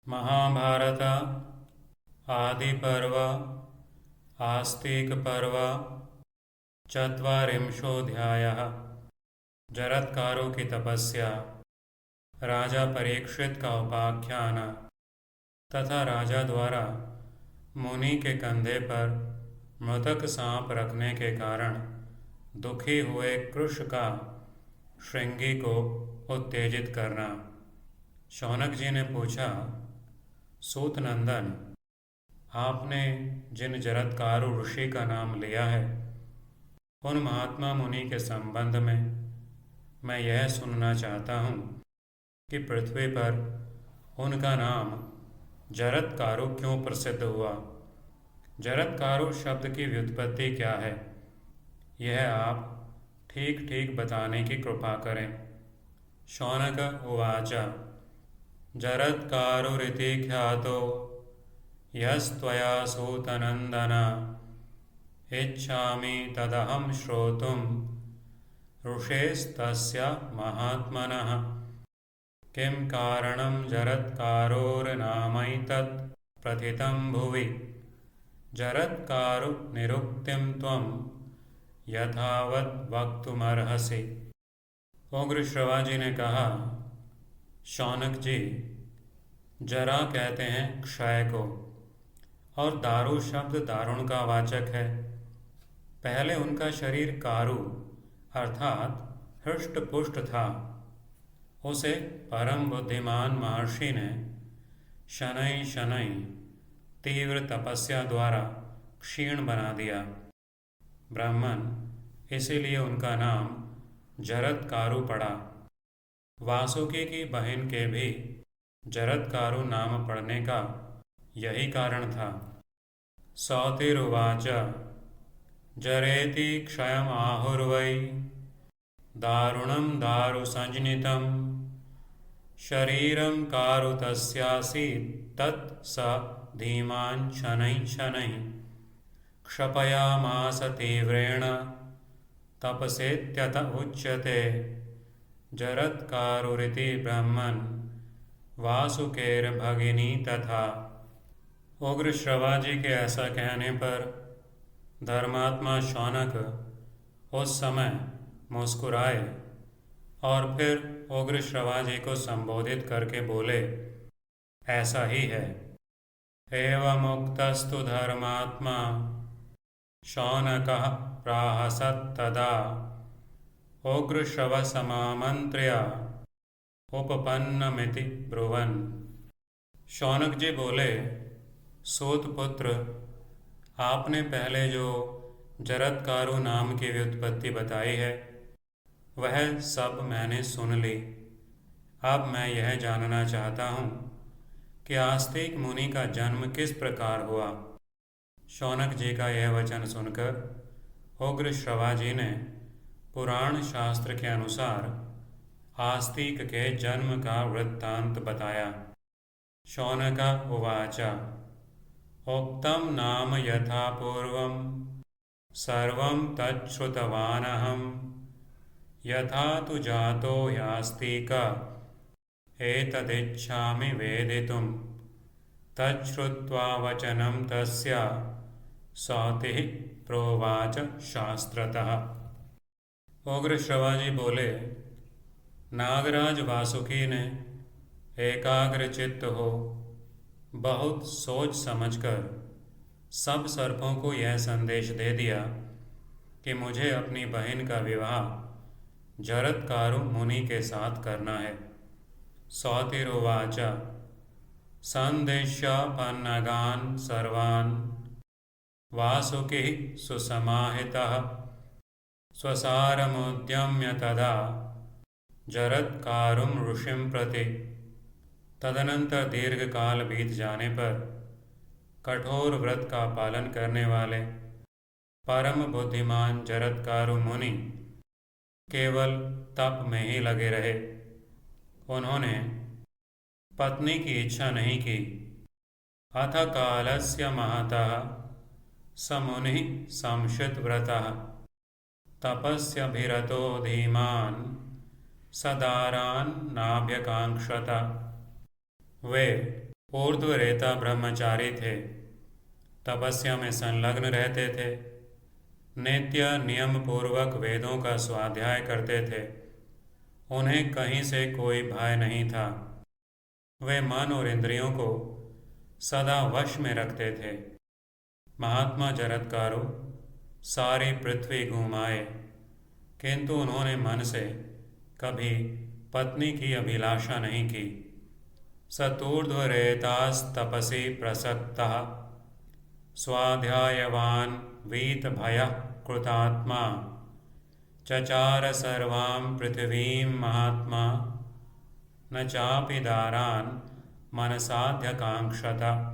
महाभारत आदिपर्व आस्तिकपर्व चत्वारिंशोऽध्यायः। जरत्कारों की तपस्या, राजा परीक्षित का उपाख्यान तथा राजा द्वारा मुनि के कंधे पर मृतक सांप रखने के कारण दुखी हुए कृश का श्रृंगी को उत्तेजित करना। शौनक जी ने पूछा, सूत नंदन, आपने जिन जरत्कारु ऋषि का नाम लिया है, उन महात्मा मुनि के संबंध में मैं यह सुनना चाहता हूँ कि पृथ्वी पर उनका नाम जरत्कारु क्यों प्रसिद्ध हुआ। जरत्कारु शब्द की व्युत्पत्ति क्या है, यह आप ठीक ठीक बताने की कृपा करें। शौनक उवाच, जरत्कारुरिति ख्यातो यस्त्वया सूतनन्दन, इच्छामि तदहं श्रोतुं ऋषेस्तस्य महात्मनः। किं कारणं जरत्कारोर्नामैतत् प्रथितं भुवि, जरत्कारु निरुक्तिं त्वं यथावत् वक्तुमर्हसि। उग्र श्रवाजी ने कहा, शौनक जी, जरा कहते हैं क्षय को, और दारु शब्द दारुण का वाचक है। पहले उनका शरीर कारु अर्थात हृष्ट पुष्ट था। उसे परम बुद्धिमान महर्षि ने शनै शनै तीव्र तपस्या द्वारा क्षीण बना दिया। ब्राह्मण, इसीलिए उनका नाम जरत्कारु पड़ा। वासुकी की बहन के भी जरत्कारु नाम पड़ने का यही कारण था। सौतिरुवाच, जरेति क्षयम् आहुर्वै दारुणं दारु संजनितं, शरीरं कारु तस्यासीत् तत् स धीमान् शनैः शनैः क्षपयामास तीव्रेण तपसेत्यत उच्यते। जरत्कारुरिति ब्रह्मन् वासुकेर्भगिनी तथा। उग्र श्रवाजी के ऐसा कहने पर धर्मात्मा शौनक उस समय मुस्कुराए और फिर उग्र श्रवाजी को संबोधित करके बोले, ऐसा ही है। एवमुक्तस्तु धर्मात्मा शौनकः प्राहसत्तदा, उग्र श्रव समामंत्र्य उपपन्नमिति ब्रुवन्। शौनक जी बोले, सूतपुत्र, आपने पहले जो जरत्कारु नाम की व्युत्पत्ति बताई है, वह सब मैंने सुन ली। अब मैं यह जानना चाहता हूँ कि आस्तिक मुनि का जन्म किस प्रकार हुआ। शौनक जी का यह वचन सुनकर उग्र श्रवाजी ने पुराण शास्त्र के अनुसार आस्तिक के जन्म का वृत्तांत बताया। शौनक उवाच, उक्तं नाम यथा पूर्वं सर्वं तच्छ्रुतवानहं, यथा तु जातो ह्यास्तिक एतदिच्छामि वेदितुं। तच्छ्रुत्वा वचनं तस्य सौतिः प्रोवाच शास्त्रतः। उग्र श्रवाजी बोले, नागराज वासुकी ने एकाग्र चित्त हो बहुत सोच समझकर सब सर्पों को यह संदेश दे दिया कि मुझे अपनी बहन का विवाह जरत्कारु मुनि के साथ करना है। सौतिरुवाच, संदिश्य पन्नगान् सर्वान् वासुकिः सुसमाहितः, स्वसारमुद्यम्य तदा जरत्कारुं ऋषिं प्रति। तदनंतर दीर्घ काल बीत जाने पर कठोर व्रत का पालन करने वाले परम बुद्धिमान जरत्कारु मुनि केवल तप में ही लगे रहे। उन्होंने पत्नी की इच्छा नहीं की। अथ कालस्य महतः स मुनिः संशितव्रतः, तपस्यभिरतो धीमान् सदारान् नाभ्यकांक्षत। वे ऊर्ध्वरेता ब्रह्मचारी थे, तपस्या में संलग्न रहते थे, नित्य नियम पूर्वक वेदों का स्वाध्याय करते थे। उन्हें कहीं से कोई भय नहीं था। वे मन और इंद्रियों को सदा वश में रखते थे। महात्मा जरत्कारो सारी पृथ्वी घुमाए, किंतु उन्होंने मन से कभी पत्नी की अभिलाषा नहीं की। सतूर्ध्वरेतास्तपसि प्रसक्तः स्वाध्यायवान् वीतभयः कृतात्मा चचार सर्वां पृथिवीं महात्मा न चापि दारान् मनसाध्यकांक्षत।